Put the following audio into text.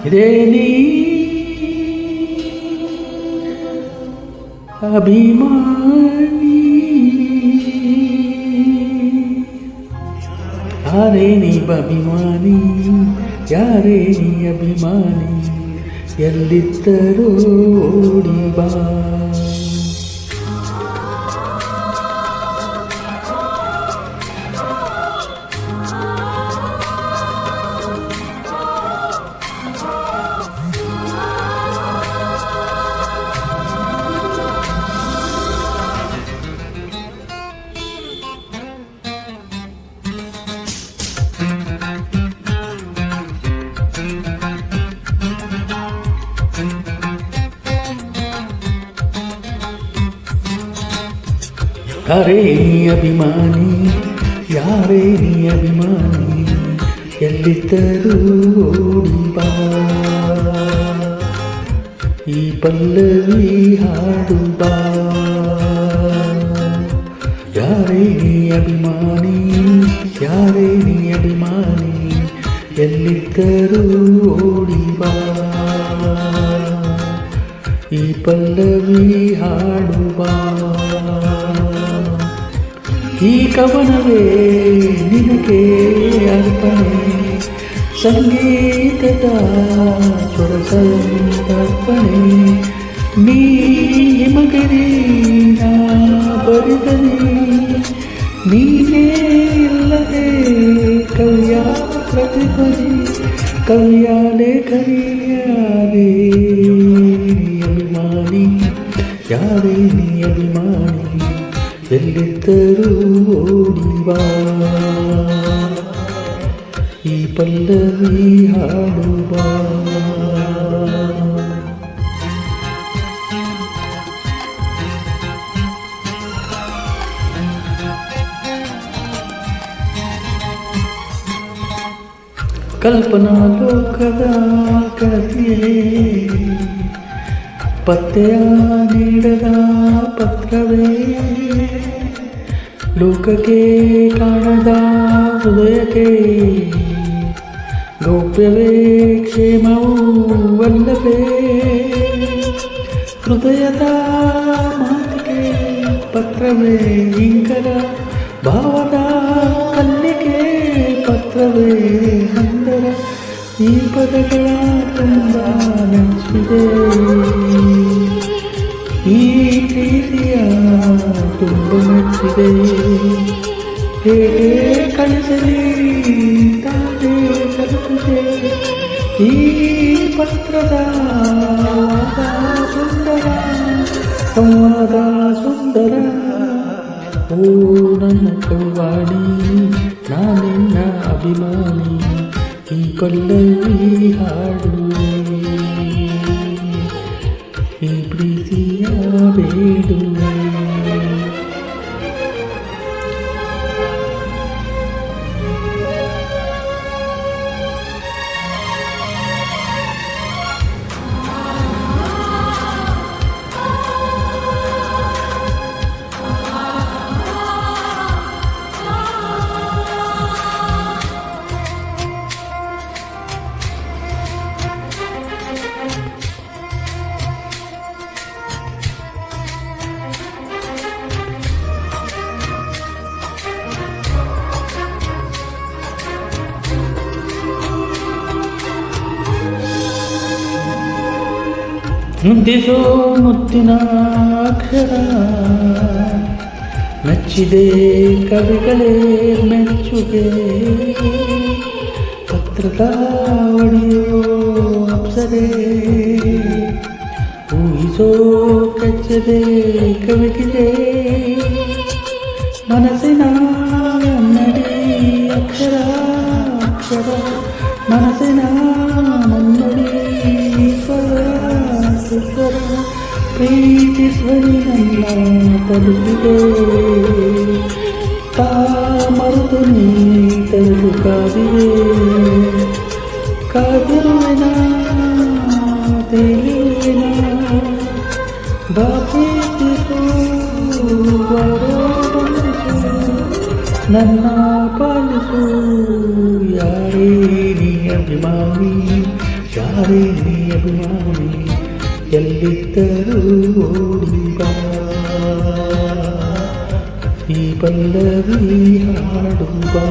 ಇದೇ ನೀ ಅಭಿಮಾನಿ ಯಾರೇ ನೀ ಅಭಿಮಾನಿ ಯಾರೇ ನೀ ಅಭಿಮಾನಿ ಎಲ್ಲಿದ್ದರೂ ಓಡಿ ಬಾ ಯಾರೇ ನೀ ಅಭಿಮಾನಿ ಯಾರೇ ನೀ ಅಭಿಮಾನಿ ಎಲ್ಲಿದ್ದರೂ ಓಡಿ ಬಾ ಈ ಪಲ್ಲವಿ ಹಾಡು ಬಾ ಯಾರೇ ನೀ ಅಭಿಮಾನಿ ಯಾರೇ ನೀ ಅಭಿಮಾನಿ ಎಲ್ಲಿದ್ದರೂ ಓಡಿ ಬಾ ಈ ಪಲ್ಲವಿ ಹಾಡು ಬಾ ಈ ಕವನವೇ ನಿನಗೆ ಅರ್ಪಣೆ ಸಂಗೀತದ ಸ್ವರಸರ್ಪಣೆ ನೀ ಹಿಮಗಿರಿ ನಾ ಬರಿದನೆ ನೀನೇ ಇಲ್ಲದೆ ಕವಿಯ ಪ್ರತಿಧ್ವನಿ ಕವಿಯ ಲೇಖನಿಯಾರೇ ಅಭಿಮಾನಿ ಯಾರೇ ನೀ ಅಭಿಮಾನಿ ಎಲ್ಲಿದ್ದರೂ ಓಡಿ ಬಾ ಈ ಪಲ್ಲವಿ ಹಾಡು ಬಾ ಕಲ್ಪನಾ ಲೋಕದ ಕಥೆಯೇ ಪತ್ತೆಯ ನೀಡದ ಪತ್ರವೇ ಲೋಕಕ್ಕೆ ಕಾಣದ ಹೃದಯಕ್ಕೆ ಗೌಪ್ಯವೇ ಕ್ಷೇಮವೂ ವಲ್ಲಭೇ ಹೃದಯದ ಮಾತಿಗೆ ಪತ್ರವೇ ಇಂಕರ ಭಾವದ ಕಲ್ಲಿಗೆ ಪತ್ರವೇ ಹಂದರ ಈ ಪದಗಳ ತುಂಬ ನೆನಪಿದೆ ಈ ಪ್ರೀತಿಯ ತುಂಬ ಮೆಚ್ಚಿದೆ ಹೇಗೆ ಕಳಿಸಲಿ ತಾನೇ ತಲುಪಿದೆ ಈ ಪತ್ರದ ಸುಂದರ ಸಂವಾದ ಸುಂದರ ಓ ನನ್ನ ಕವ್ವಾಣಿ ನಾನಿನ್ನ ಅಭಿಮಾನಿ ಈ ಪಲ್ಲವಿ ಹಾಡುವೆ ಈ ಪ್ರೀತಿಯ ಬೇಡುವೆ ನುಡಿಸೋ ಮುತ್ತಿನ ಅಕ್ಷರ ಮೆಚ್ಚಿದೆ ಕವಿಗಳೇ ಮೆಚ್ಚುಗೆ ಪತ್ರದ ಒಡೆಯೋ ಅಪ್ಸರೆ ಊಹಿಸೋ ಕೆಚ್ಚದೆ ಕವಿಗಿದೆ ಮನಸ್ಸಿನ ನಡಿ ಅಕ್ಷರ ಅಕ್ಷರ ಮನಸ್ಸಿನ ನನ್ನಡಿ ಪ್ರೀತಿ ಧ್ವನಿ ನನ್ನ ತಲುಪಿದೆ ತಾ ಮರುತು ನೀ ತಲುಪು ಕಾದಿದೆ ಕಾದಿರುವೆನ ತೇಲಿರುವೆನ ಬಾಪಿಸಿತು ನನ್ನ ಪಾಲಿಸು ಯಾರೇ ನೀ ಅಭಿಮಾನಿ ಯಾರೇ ನೀ ಅಭಿಮಾನಿ ಎಲ್ಲಿದ್ದರೂ ಓಡಿ ಬಾ ಈ ಪಲ್ಲವಿ ಹಾಡು ಬಾ